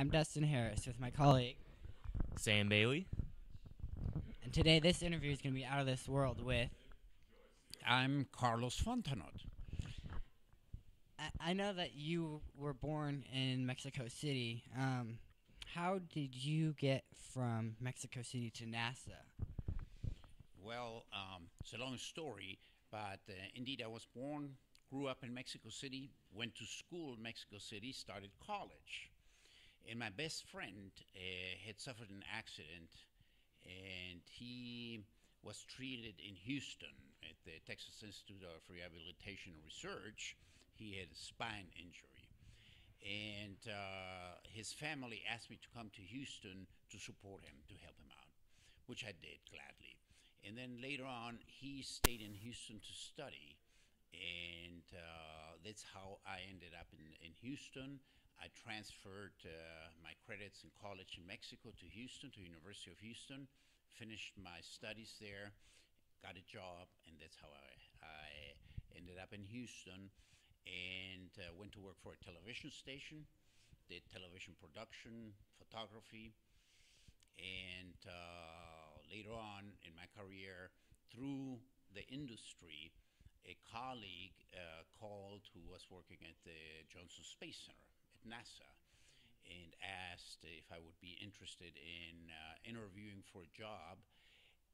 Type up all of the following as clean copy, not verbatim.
I'm Dustin Harris with my colleague, Sam Bailey. and today this interview is going to be out of this world with. I'm Carlos Fontanot. I know that you were born in Mexico City. How did you get from Mexico City to NASA? Well, it's a long story, but indeed I was born, grew up in Mexico City, went to school in Mexico City, started college. And my best friend had suffered an accident, and he was treated in Houston at the Texas Institute of Rehabilitation and Research. He had a spine injury. And his family asked me to come to Houston to support him, to help him out, which I did gladly. And then later on, he stayed in Houston to study, and that's how I ended up in Houston. I transferred my credits in college in Mexico to Houston, to University of Houston, finished my studies there, got a job, and that's how I ended up in Houston, and went to work for a television station, did television production, photography, and later on in my career, through the industry, a colleague called who was working at the Johnson Space Center at NASA and asked if I would be interested in interviewing for a job.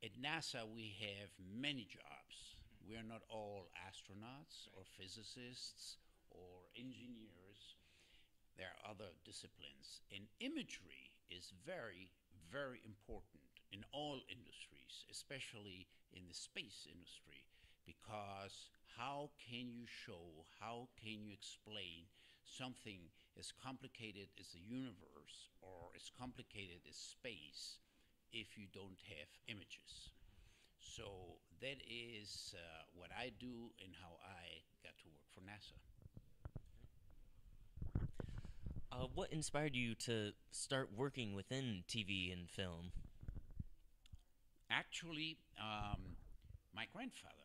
At NASA, we have many jobs. We are not all astronauts or physicists or engineers. There are other disciplines. And imagery is very, very important in all industries, especially in the space industry, because how can you show, how can you explain something as complicated as the universe or as complicated as space if you don't have images? So that is what I do and how I got to work for NASA. What inspired you to start working within TV and film? Actually, my grandfather.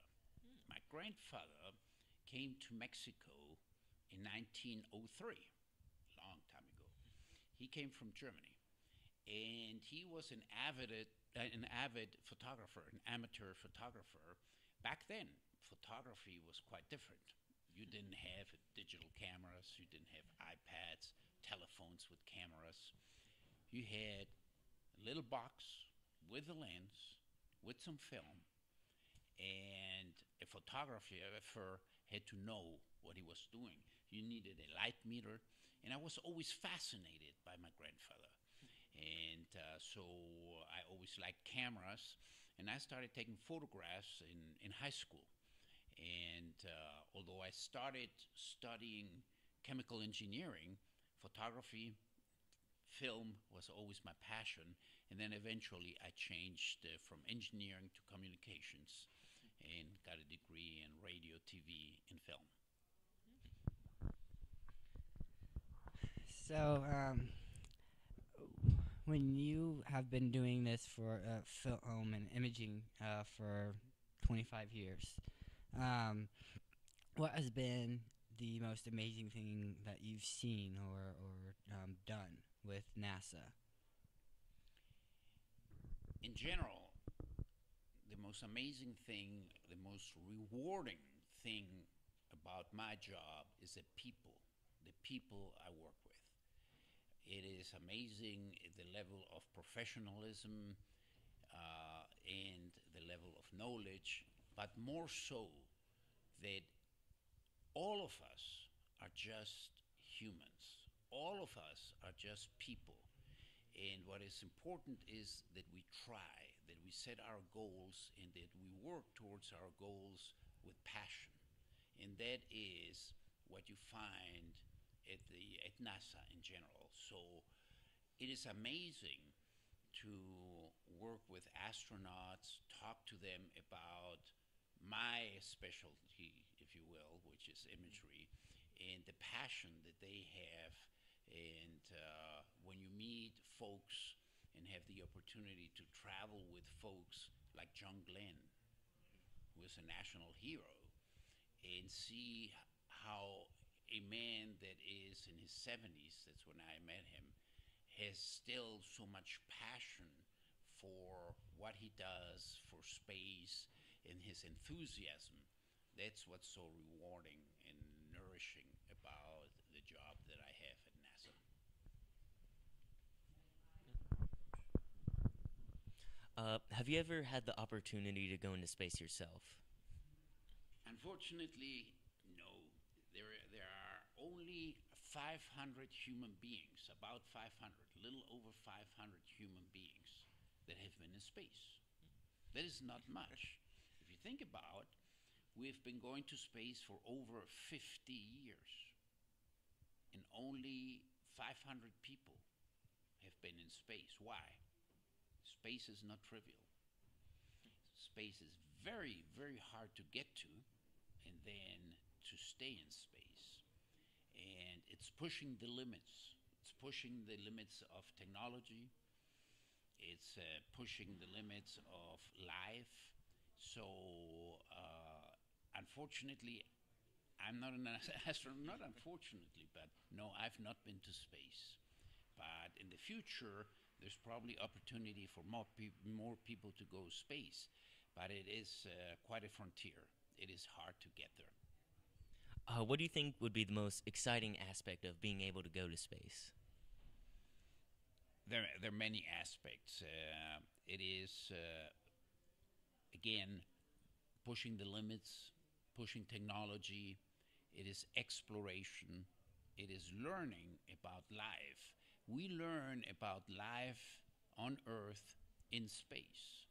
My grandfather came to Mexico in 1903, a long time ago. He came from Germany, and he was an avid photographer, an amateur photographer. Back then, photography was quite different. You didn't have digital cameras, you didn't have iPads, telephones with cameras. You had a little box with a lens, with some film, and a photographer had to know what he was doing. You needed a light meter, and I was always fascinated by my grandfather. And so I always liked cameras, and I started taking photographs in high school. And although I started studying chemical engineering, photography, film was always my passion. And then eventually I changed from engineering to communications and got a degree in radio, TV, and film. So, when you have been doing this for film and imaging for 25 years, um, what has been the most amazing thing that you've seen or done with NASA? In general, the most amazing thing, the most rewarding thing about my job is the people I work with. It is amazing the level of professionalism and the level of knowledge, but more so that all of us are just humans. All of us are just people. And what is important is that we try, that we set our goals, and that we work towards our goals with passion. And that is what you find at NASA in general. So it is amazing to work with astronauts, talk to them about my specialty, if you will, which is imagery, and the passion that they have. And when you meet folks and have the opportunity to travel with folks like John Glenn, who is a national hero, and see how a man that is in his 70s, that's when I met him, has still so much passion for what he does for space and his enthusiasm. That's what's so rewarding and nourishing about the job that I have at NASA. Have you ever had the opportunity to go into space yourself? Unfortunately, no. There are only 500 human beings, about 500, little over 500 human beings that have been in space. That is not much. If you think about, we've been going to space for over 50 years, and only 500 people have been in space. Why? Space is not trivial. Space is very, very hard to get to, and then to stay in space. And it's pushing the limits. It's pushing the limits of technology. It's pushing the limits of life. So, unfortunately, I'm not an astronaut. Not unfortunately, but no, I've not been to space. But in the future, there's probably opportunity for more people to go space. But it is quite a frontier. It is hard to get there. What do you think would be the most exciting aspect of being able to go to space? There are many aspects. It is, again, pushing the limits, pushing technology. It is exploration. It is learning about life. We learn about life on Earth in space.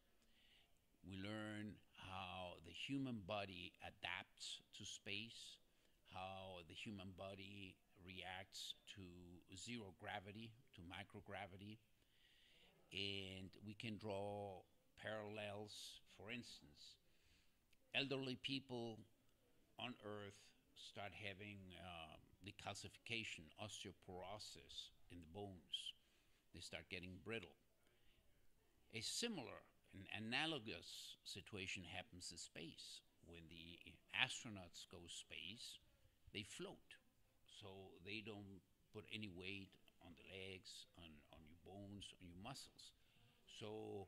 We learn how the human body adapts to space, how the human body reacts to zero gravity, to microgravity, and we can draw parallels. For instance, elderly people on Earth start having decalcification, osteoporosis in the bones. They start getting brittle. A similar, an analogous situation happens in space. When the astronauts go space, they float. So they don't put any weight on the legs, on your bones, on your muscles. So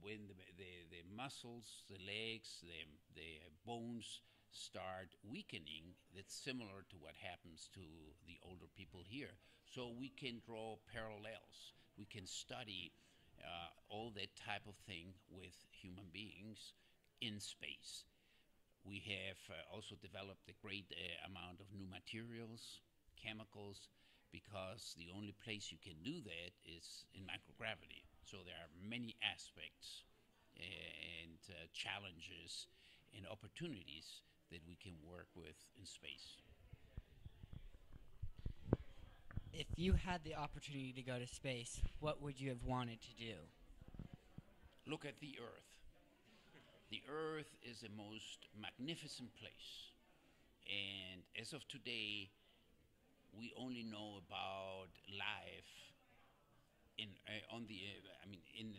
when the muscles, the legs, the bones start weakening, that's similar to what happens to the older people here. So we can draw parallels. We can study all that type of thing with human beings in space. We have also developed a great amount of new materials, chemicals, because the only place you can do that is in microgravity. So there are many aspects and challenges and opportunities that we can work with in space. If you had the opportunity to go to space, what would you have wanted to do? Look at the Earth. The Earth is the most magnificent place. And as of today, we only know about life in on the I mean in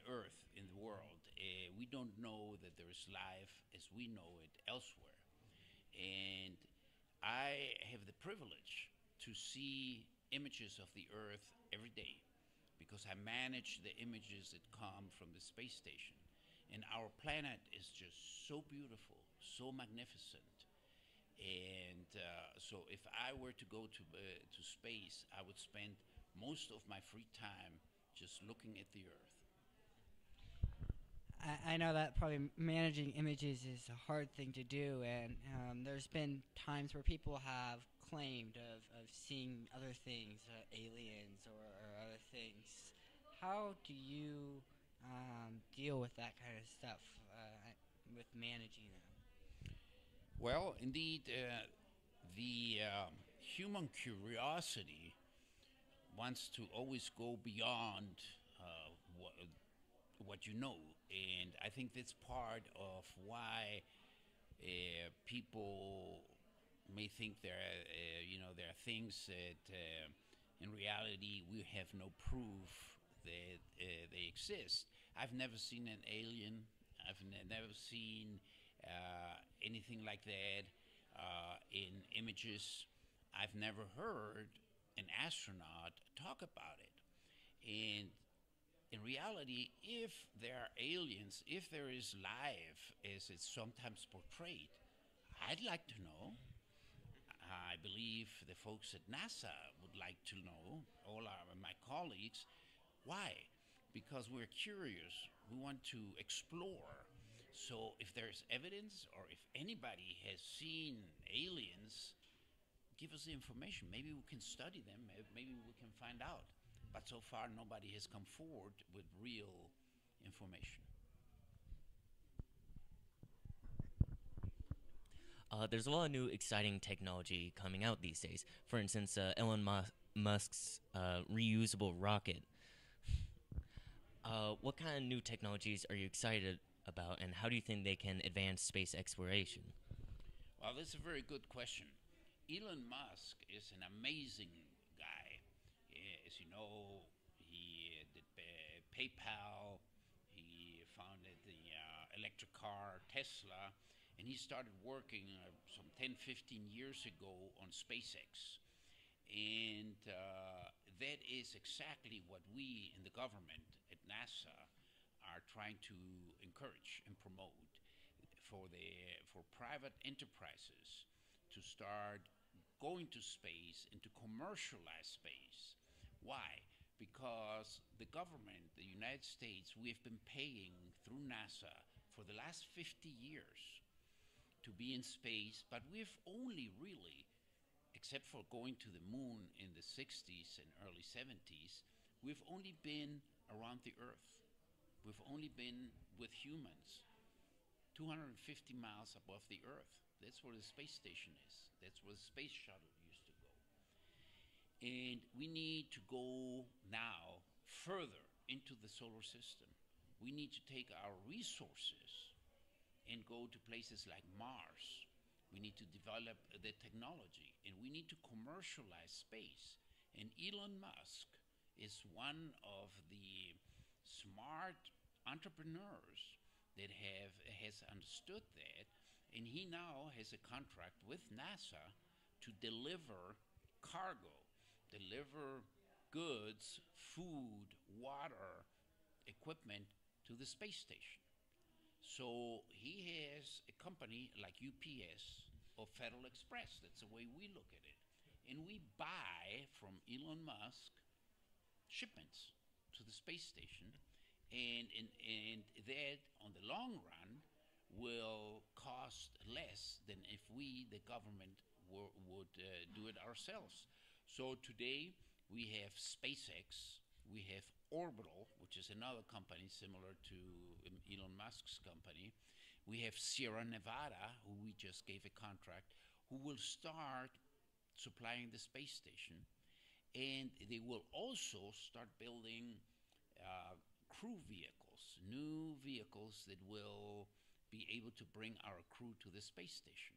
Earth, in the world. We don't know that there is life as we know it elsewhere. And I have the privilege to see images of the Earth every day because I manage the images that come from the space station. And our planet is just so beautiful, so magnificent. And so if I were to go to space, I would spend most of my free time just looking at the Earth. I know that probably managing images is a hard thing to do, and there's been times where people have claimed of seeing other things, aliens or other things. How do you deal with that kind of stuff, with managing them? Well, indeed, the human curiosity wants to always go beyond what you know, and I think that's part of why people may think there are things that in reality we have no proof that they exist. I've never seen an alien. I've never seen anything like that in images. I've never heard an astronaut talk about it. And in reality, if there are aliens, if there is life as it's sometimes portrayed, I'd like to know. I believe the folks at NASA would like to know, all my colleagues, why? Because we're curious. We want to explore. So if there's evidence or if anybody has seen aliens, give us the information. Maybe we can study them. Maybe we can find out. But so far, nobody has come forward with real information. There's a lot of new exciting technology coming out these days. For instance, Elon Musk's reusable rocket. What kind of new technologies are you excited about, and how do you think they can advance space exploration? Well, that's a very good question. Elon Musk is an amazing guy. As you know, he did PayPal, he founded the electric car Tesla, and he started working some 10, 15 years ago on SpaceX. And that is exactly what we in the government at NASA are trying to encourage and promote for private enterprises to start going to space and to commercialize space. Why? Because the government, the United States, we have been paying through NASA for the last 50 years to be in space, but we've only really, except for going to the moon in the 60s and early 70s, we've only been around the Earth. We've only been with humans 250 miles above the Earth. That's where the space station is. That's where the space shuttle used to go. And we need to go now further into the solar system. We need to take our resources and go to places like Mars. We need to develop the technology, and we need to commercialize space. And Elon Musk is one of the smart entrepreneurs that has understood that, and he now has a contract with NASA to deliver cargo, deliver goods, food, water, equipment to the space station. So he has a company like UPS or Federal Express. That's the way we look at it. And we buy from Elon Musk shipments to the space station. And that, on the long run, will cost less than if we, the government, would do it ourselves. So today we have SpaceX, we have Orbital, which is another company similar to Elon Musk's company. We have Sierra Nevada, who we just gave a contract, who will start supplying the space station. And they will also start building crew vehicles, new vehicles that will be able to bring our crew to the space station.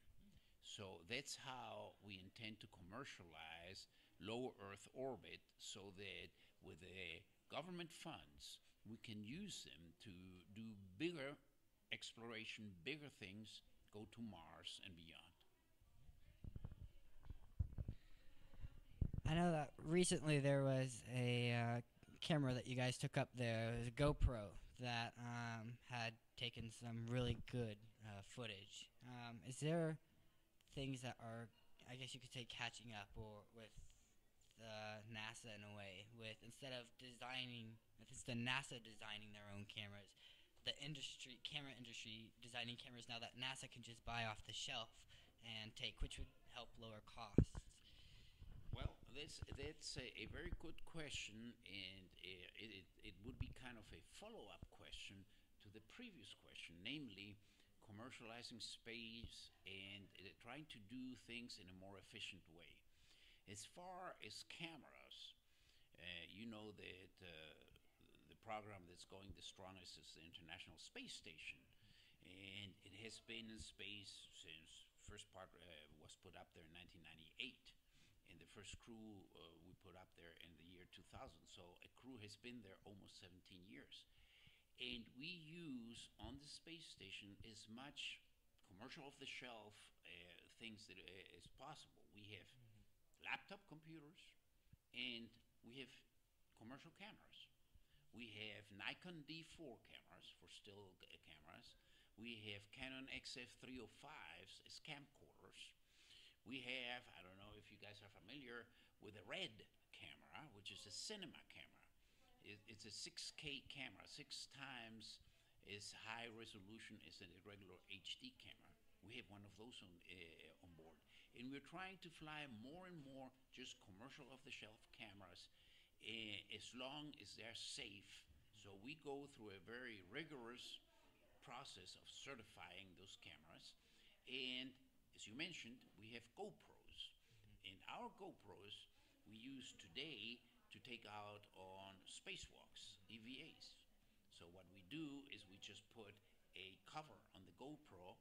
So that's how we intend to commercialize low Earth orbit, so that with the government funds, we can use them to do bigger exploration, bigger things, go to Mars and beyond. I know that recently there was a camera that you guys took up there. It was a GoPro that had taken some really good footage. Is there things that are, I guess you could say, catching up or with NASA in a way, with instead of designing, if it's the NASA designing their own cameras, the camera industry designing cameras now that NASA can just buy off the shelf and take, which would help lower costs? Well, that's a very good question, and it would be kind of a follow-up question to the previous question, namely commercializing space and trying to do things in a more efficient way. As far as cameras, you know that the program that's going the strongest is the International Space Station, and it has been in space since first part was put up there in 1998. And the first crew we put up there in the year 2000. So a crew has been there almost 17 years. And we use on the space station as much commercial off the shelf things that as possible. We have laptop computers, And we have commercial cameras. We have Nikon D4 cameras for still cameras. We have Canon XF 305s as camcorders. We have, I don't know if you guys are familiar with a RED camera, which is a cinema camera. It's a 6K camera, 6 times as high resolution as a regular HD camera. We have one of those on board. And we're trying to fly more and more just commercial off-the-shelf cameras as long as they're safe. So we go through a very rigorous process of certifying those cameras. And as you mentioned, we have GoPros. And our GoPros we use today to take out on spacewalks, EVAs. So what we do is we just put a cover on the GoPro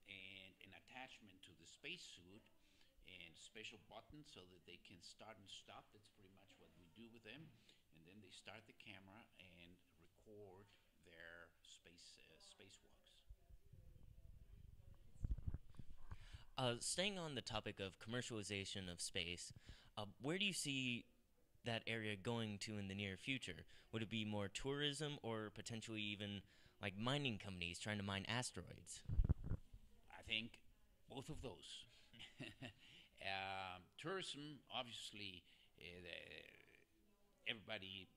and an attachment to the spacesuit and special buttons so that they can start and stop. That's pretty much what we do with them. And then they start the camera and record their spacewalks. Staying on the topic of commercialization of space, where do you see that area going to in the near future? Would it be more tourism or potentially even like mining companies trying to mine asteroids? I think both of those. Tourism, obviously, everybody,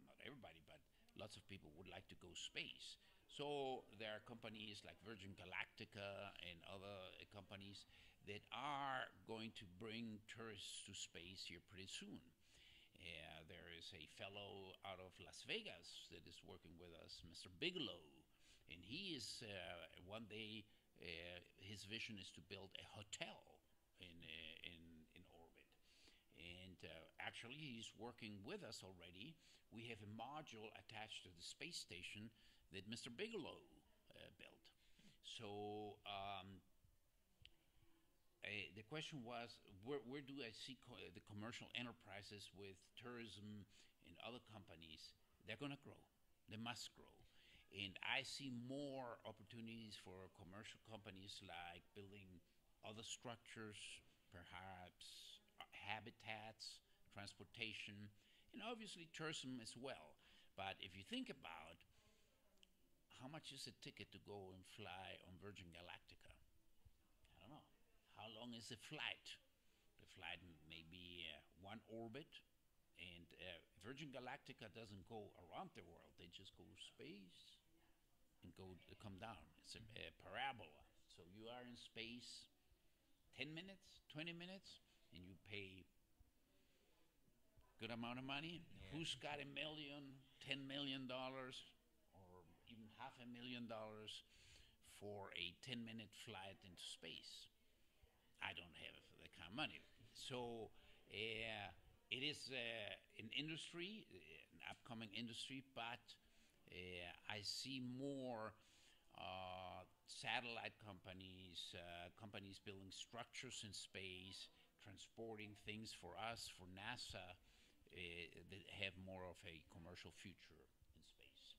not everybody, but lots of people would like to go space. So there are companies like Virgin Galactica and other companies that are going to bring tourists to space here pretty soon. There is a fellow out of Las Vegas that is working with us, Mr. Bigelow, and he is one day his vision is to build a hotel in orbit. And actually, he's working with us already. We have a module attached to the space station that Mr. Bigelow built. So the question was, where do I see the commercial enterprises with tourism and other companies? They're going to grow. They must grow. And I see more opportunities for commercial companies like building other structures, perhaps habitats, transportation, and obviously tourism as well. But if you think about how much is a ticket to go and fly on Virgin Galactica? I don't know. How long is the flight? The flight may be one orbit, and Virgin Galactica doesn't go around the world. They just go space and come down. It's a parabola. So you are in space 10 minutes, 20 minutes, and you pay good amount of money. Yeah. Who's got $1 million, $10 million, or even $500,000 for a 10-minute flight into space? I don't have that kind of money. So it is an industry, an upcoming industry, but I see more satellite companies, companies building structures in space, transporting things for us, for NASA, that have more of a commercial future in space.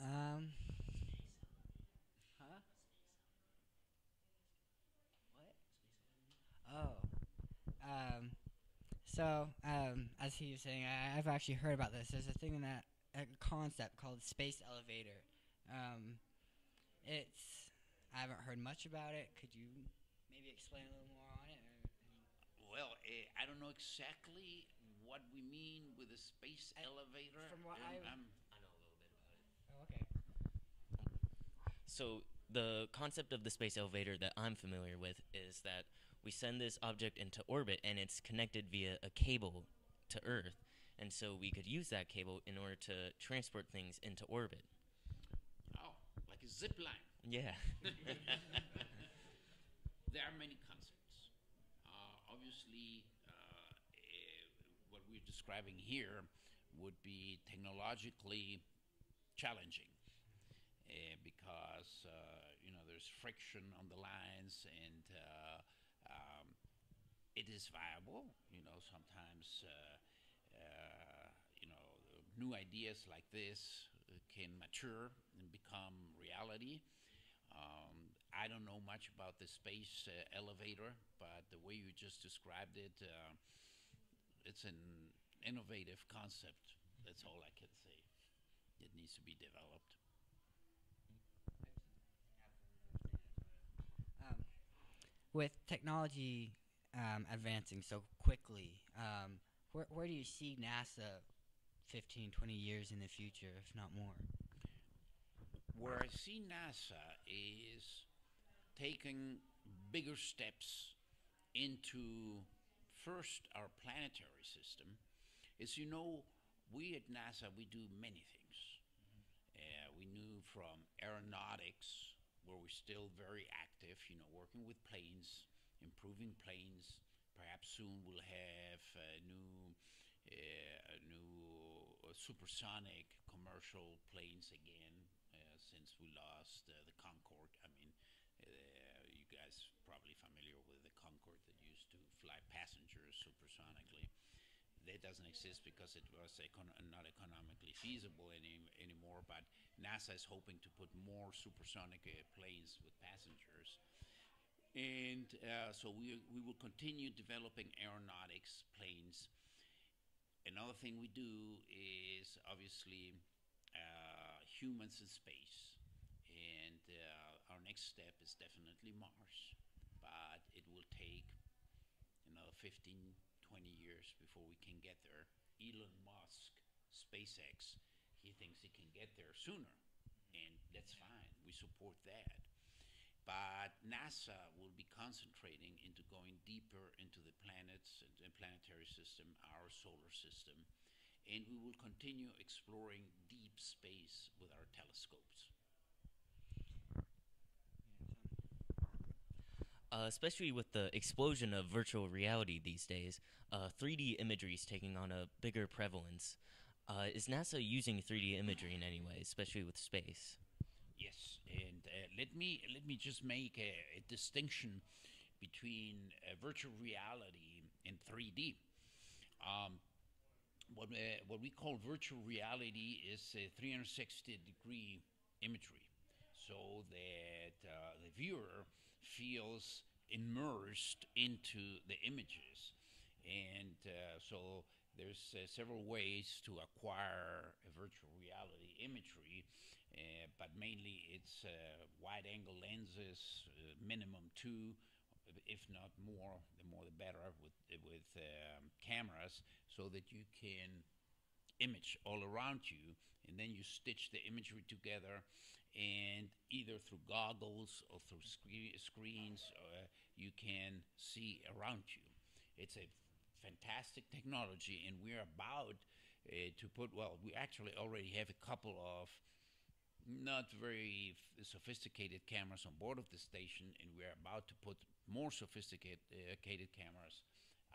Huh? What? Oh. As he was saying, I've actually heard about this. There's a thing in that a concept called space elevator. I haven't heard much about it. Could you maybe explain a little more on it? Well, I don't know exactly what we mean with a space elevator. From what I know a little bit about it. Oh, okay. So the concept of the space elevator that I'm familiar with is that we send this object into orbit and it's connected via a cable to Earth. And so we could use that cable in order to transport things into orbit. Oh, like a zip line. Yeah. There are many concepts. Obviously, what we're describing here would be technologically challenging because there's friction on the lines, and it is viable. Sometimes new ideas like this can mature and become reality. I I don't know much about the space elevator, but the way you just described it, it's an innovative concept. That's all I can say. It needs to be developed. Um, with technology advancing so quickly, where do you see NASA 15, 20 years in the future, if not more? Where I see NASA is taking bigger steps into first our planetary system. As you know, we at NASA we do many things. We knew from aeronautics, where we're still very active, working with planes, improving planes. Perhaps soon we'll have new supersonic commercial planes again, since we lost the Concorde. I mean, you guys probably familiar with the Concorde that used to fly passengers supersonically. That doesn't exist because it was not economically feasible anymore. But NASA is hoping to put more supersonic planes with passengers, and so we will continue developing aeronautics planes. Another thing we do is obviously humans in space, and our next step is definitely Mars, but it will take another 15, 20 years before we can get there. Elon Musk, SpaceX, he thinks he can get there sooner, and that's fine. We support that. But NASA will be concentrating into going deeper into the planets, the planetary system, our solar system, and we will continue exploring deep space with our telescopes. Especially with the explosion of virtual reality these days, 3D imagery is taking on a bigger prevalence. Is NASA using 3D imagery in any way, especially with space? Yes, and let me just make a distinction between virtual reality and 3D. Um, what we call virtual reality is a 360-degree imagery, so that the viewer feels immersed into the images, and so there's several ways to acquire a virtual reality imagery, but mainly it's wide-angle lenses, minimum two, if not more. The more the better with cameras, so that you can image all around you, and then you stitch the imagery together, and either through goggles or through screens, you can see around you. It's a fantastic technology, and we're about to put, well, we actually already have a couple of not very sophisticated cameras on board of the station, and we're about to put more sophisticated cameras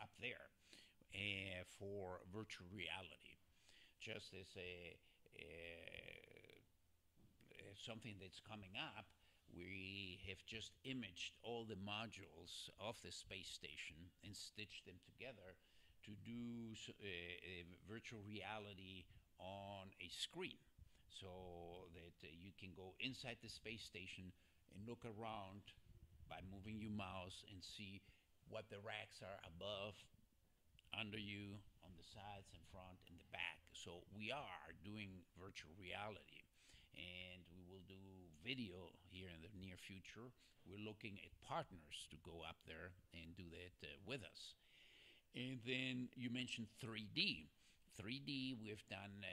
up there for virtual reality. Just as something that's coming up, we have just imaged all the modules of the space station and stitched them together to do virtual reality on a screen, so that you can go inside the space station and look around by moving your mouse and see what the racks are above, under you, on the sides, in front, and the back. So we are doing virtual reality, and we will do video here in the near future. We're looking at partners to go up there and do that with us. And then you mentioned 3D. 3D, we've done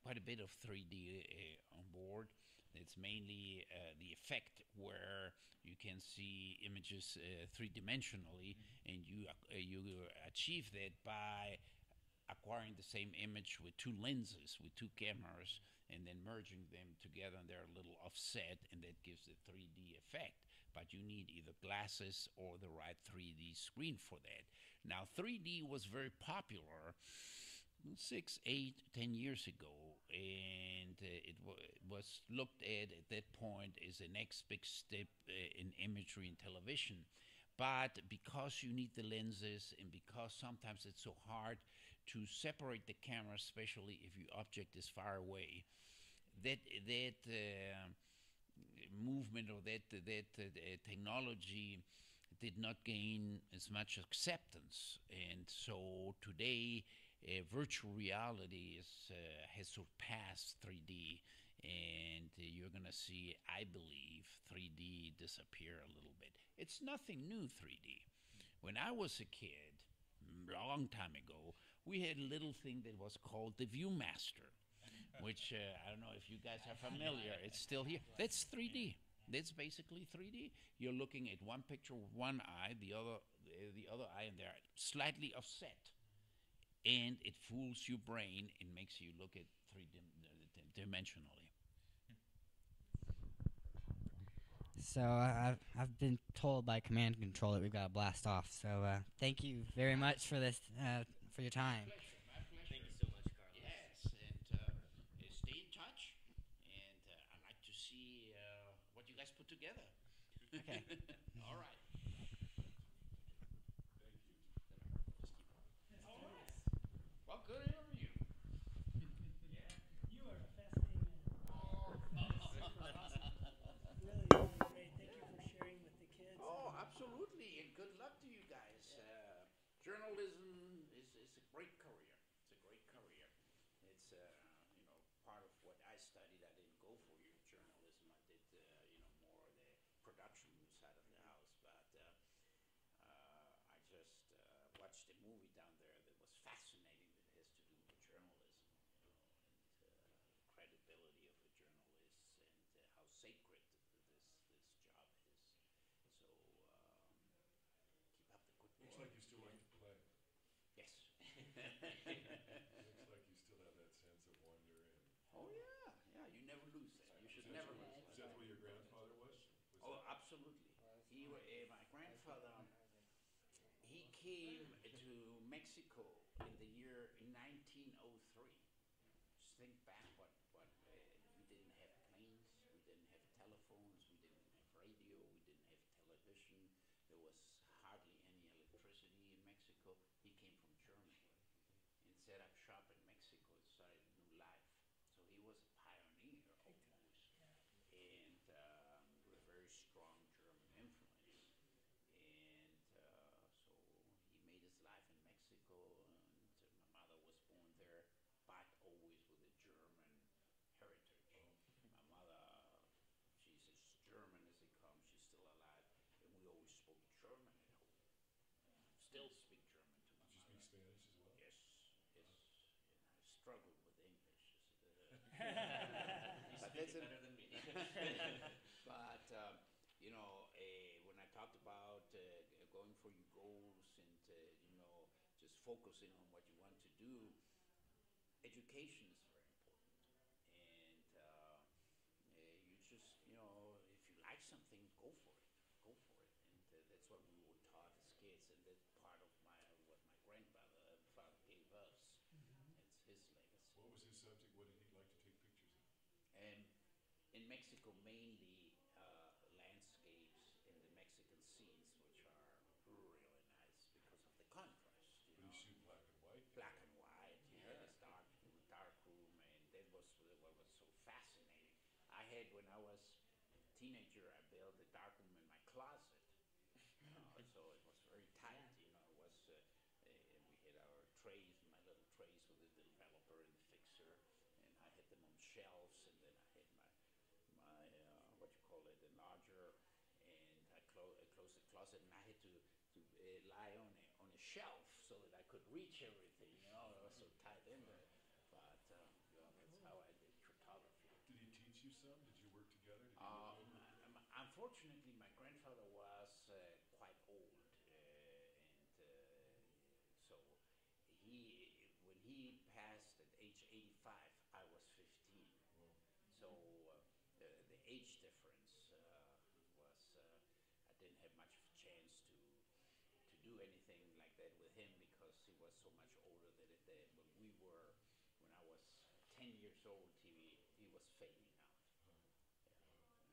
quite a bit of 3D on board. It's mainly the effect where you can see images three-dimensionally, and you achieve that by acquiring the same image with two lenses, with two cameras, and then merging them together, and they're a little offset, and that gives the 3D effect. But you need either glasses or the right 3D screen for that. Now, 3D was very popular 6, 8, 10 years ago, and it was looked at that point as the next big step in imagery and television. But because you need the lenses, and because sometimes it's so hard to separate the camera, especially if your object is far away, that movement or technology did not gain as much acceptance, and so today virtual reality has surpassed 3D, and you're going to see, I believe, 3D disappear a little bit. It's nothing new, 3D. When I was a kid, a long time ago, we had a little thing that was called the ViewMaster, which I don't know if you guys are familiar. It's still here. That's 3D. That's basically 3D. You're looking at one picture with one eye, the other eye, and they're slightly offset, and it fools your brain and makes you look at dimensionally. So I've been told by command and control that we've got to blast off. So thank you very much for this for your time. My pleasure. Thank you so much, Carlos. Yes, and stay in touch, and I'd like to see what you guys put together. Okay. All right. Well, good interview. You are a fascinating man. Really, really great. Thank you for sharing with the kids. Oh, absolutely, and good luck to you guys. Journalism is a great career. It's a great career. It's part of what I studied. I didn't go for your journalism. I did more the production side of the house. But I just watched a movie down there that was fascinating. That has to do with journalism, and credibility of a journalist, and how sacred this job is. So keep up the good Looks work. like you still like to play. Yes. Looks like you still have that sense of wonder and. Oh yeah, yeah. You never lose that. You should never lose Is that. that where your grandfather was? Oh, absolutely. My grandfather, he came to Mexico in the year 1903. Just think back we didn't have planes, we didn't have telephones, we didn't have radio, we didn't have television. There was hardly any electricity in Mexico. He came from Germany and set up shop in Mexico and started a new life. So he was a pioneer almost, and with a very strong German influence. And so he made his life in Mexico, and my mother was born there, but always with a German heritage. My mother, she's as German as they come. She's still alive, and we always spoke German at home. Still speak German to my Did you speak mother. Spanish as well? Yes, yes. And I struggled with English. You But speak that's it it. better than me. But when I talked about going for your goals and just focusing on what you want to do, education is very important. And you just if you like something, go for it. Go for it. And that's what we were taught as kids, and that's part of what my father gave us. It's his legacy. What was his subject? What did he like to take pictures of? And in Mexico, mainly landscapes in the Mexican scenes, which are really nice because of the contrast. Would he shoot black and white? Black and white, this dark room, and that was what was so fascinating. I had, when I was a teenager, I built a dark room in my closet. So it was very tight. It was we had our trays, my little trays with the developer and the fixer, and I had them on shelves, and then I had my what you call it, enlarger, and I closed the closet, and I had to lie on a shelf so that I could reach everything. It was so tight in there. But that's how I did photography. Did he teach you some? Did you work together? Did you work over? Unfortunately, my grandfather was quite old, and so when he passed at age 85, I was 15. Whoa. So the age difference was I didn't have much of a chance to do anything like that with him because he was so much older than when I was 10 years old. He was fading out.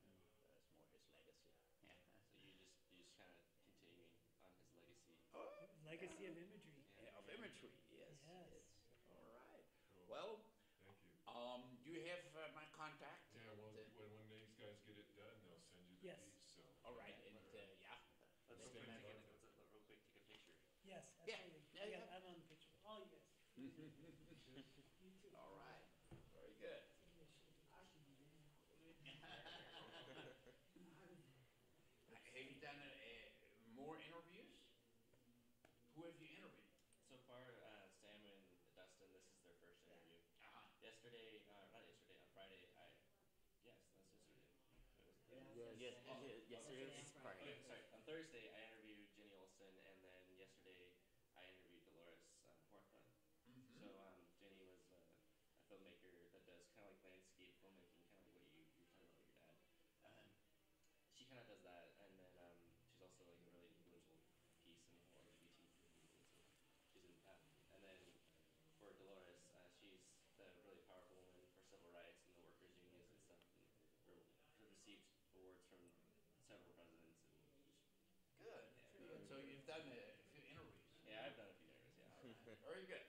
That's more his legacy. Yeah. So you just kind of continuing on his legacy. Oh, Legacy of imagery. of imagery, yes. Yes. All right. Cool. Well, Thank you. do you have my contact? Yeah, well, when these guys get it done, they'll Yes. So All right, Yeah. and yeah. Let's Let's real quick take take a a, let's real quick take a picture. Yes, Yeah. absolutely. Yeah, yeah. I'm on the picture. All you guys. You too. All right, very good. I should be in. Have you done more interviews? Who have you interviewed? So far, Sam and Dustin, this is their first interview. Yesterday, not yesterday, on Friday, yes, that's yesterday. Wait, was it Yes. Yesterday was Friday. Okay, sorry. On Thursday, I interviewed Jenny Olson, and then yesterday, I interviewed Dolores Huerta. So Jenny was a filmmaker that does kind of like landscape filmmaking, kind of like what you were talking about with your dad. She kind of does that, and then she's also like a really influential piece in the whole LGBT movement. So she's in, and then for Dolores, she's the really powerful woman for civil rights and the workers' unions and stuff, and received awards from several presidents. And Good. Yeah. Good. So you've done a few interviews. Yeah, I've done a few interviews. Yeah. Very good.